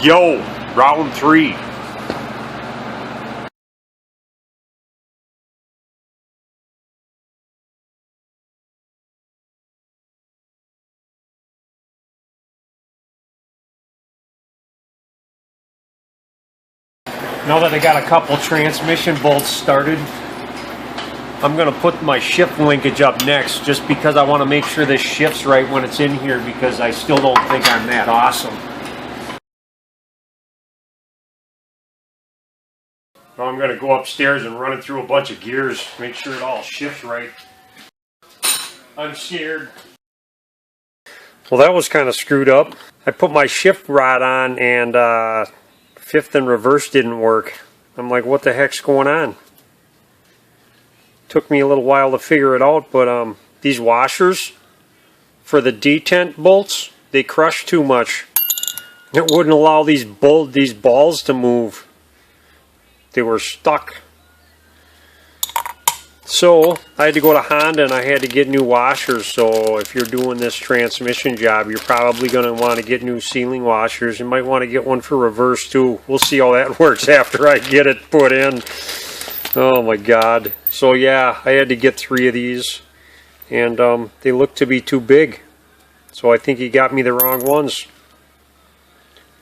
Yo, round 3. Now that I got a couple transmission bolts started, I'm going to put my shift linkage up next just because I want to make sure this shifts right when it's in here, because I still don't think I'm that awesome. Now I'm going to go upstairs and run it through a bunch of gears, make sure it all shifts right. I'm scared. Well, that was kind of screwed up. I put my shift rod on and fifth and reverse didn't work. I'm like, what the heck's going on? Took me a little while to figure it out, but these washers for the detent bolts, they crush too much. It wouldn't allow these balls to move. They were stuck. So I had to go to Honda and I had to get new washers. So if you're doing this transmission job, you're probably going to want to get new sealing washers. You might want to get one for reverse too. We'll see how that works after I get it put in. Oh my God. So yeah, I had to get 3 of these, and they look to be too big. So I think he got me the wrong ones.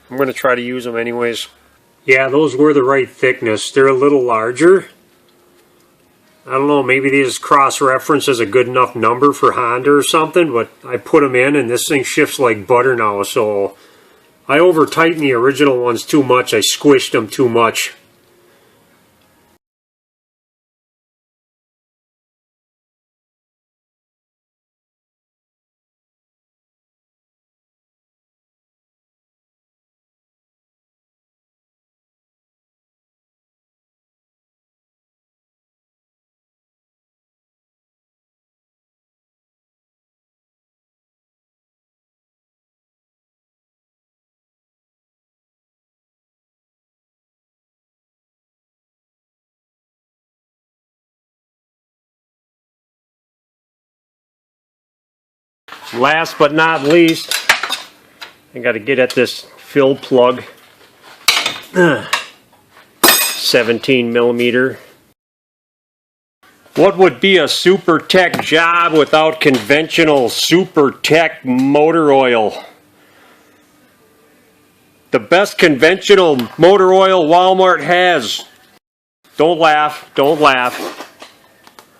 I'm going to try to use them anyways. Yeah, those were the right thickness. They're a little larger. I don't know, maybe they just cross-reference as a good enough number for Honda or something, but I put them in and this thing shifts like butter now, so I over-tightened the original ones too much. I squished them too much. Last but not least, I got to get at this fill plug. 17 millimeter. What would be a Super Tech job without conventional Super Tech motor oil? The best conventional motor oil Walmart has. Don't laugh, don't laugh.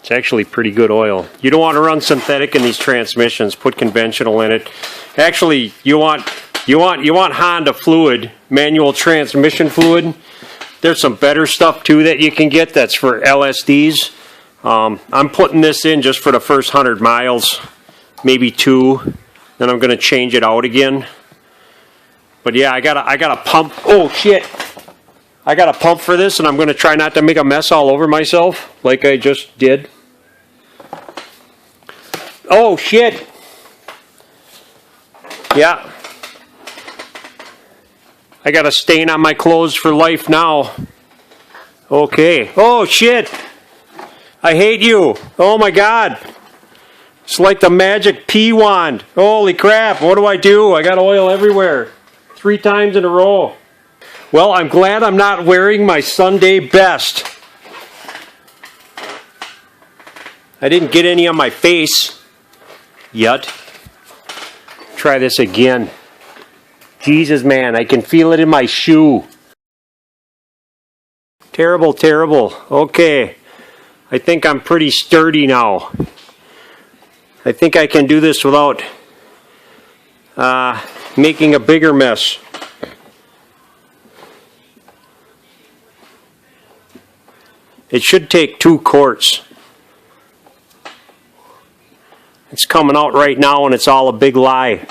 It's actually pretty good oil. You don't want to run synthetic in these transmissions. Put conventional in it. Actually, you want Honda fluid, manual transmission fluid. There's some better stuff too that you can get that's for LSDs. I'm putting this in just for the first 100 miles, maybe 2. Then I'm going to change it out again. But yeah, I gotta pump. Oh shit! I got a pump for this, and I'm going to try not to make a mess all over myself like I just did. Oh shit! Yeah. I got a stain on my clothes for life now. Okay. Oh shit! I hate you. Oh my God. It's like the magic pea wand. Holy crap, what do? I got oil everywhere. 3 times in a row. Well, I'm glad I'm not wearing my Sunday best. I didn't get any on my face yet. Try this again. Jesus, man, I can feel it in my shoe. Terrible, terrible. Okay. I think I'm pretty sturdy now. I think I can do this without making a bigger mess. It should take 2 quarts. It's coming out right now and it's all a big lie.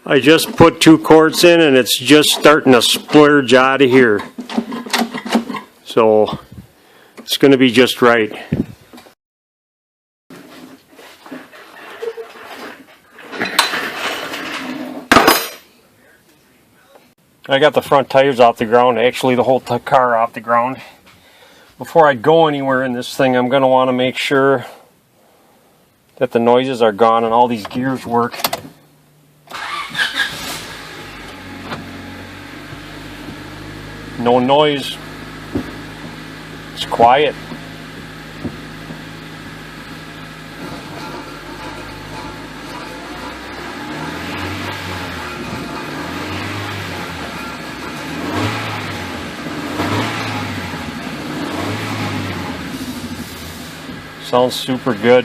I just put 2 quarts in and it's just starting to splurge out of here. So it's going to be just right. I got the front tires off the ground, actually the whole car off the ground. Before I go anywhere in this thing, I'm going to want to make sure that the noises are gone and all these gears work. No noise. It's quiet. Sounds super good.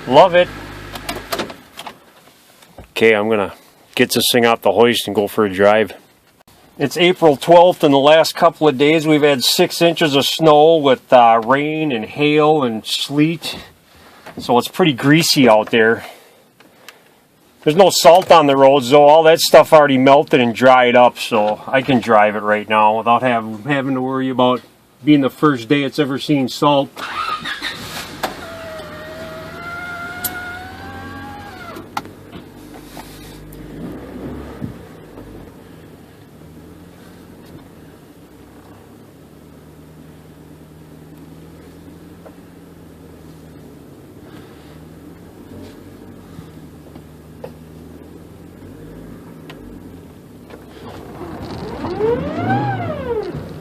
Love it. Okay, I'm gonna get this thing off the hoist and go for a drive. It's April 12th, and the last couple of days we've had 6 inches of snow with rain and hail and sleet. So it's pretty greasy out there. There's no salt on the roads though. All that stuff already melted and dried up, so I can drive it right now without having to worry about being the first day it's ever seen salt.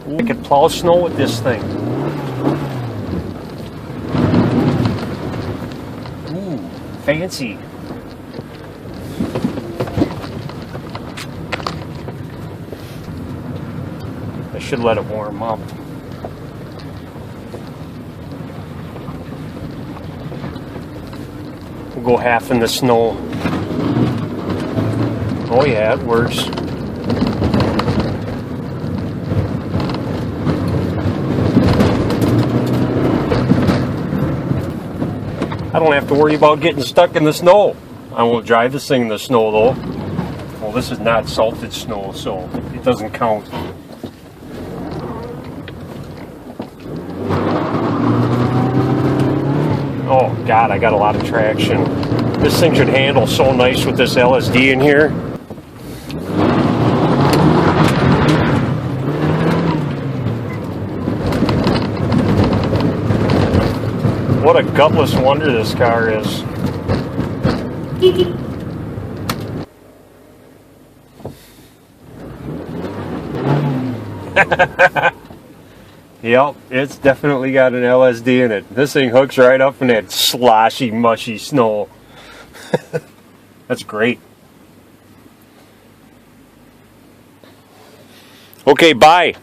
I could plow snow with this thing. Ooh, fancy. I should let it warm up. We'll go half in the snow. Oh yeah, it works. I don't have to worry about getting stuck in the snow. I won't drive this thing in the snow though. Well, this is not salted snow, so it doesn't count. Oh God, I got a lot of traction. This thing should handle so nice with this LSD in here. What a gutless wonder this car is. Yep, it's definitely got an LSD in it. This thing hooks right up in that sloshy, mushy snow. That's great. Okay, bye.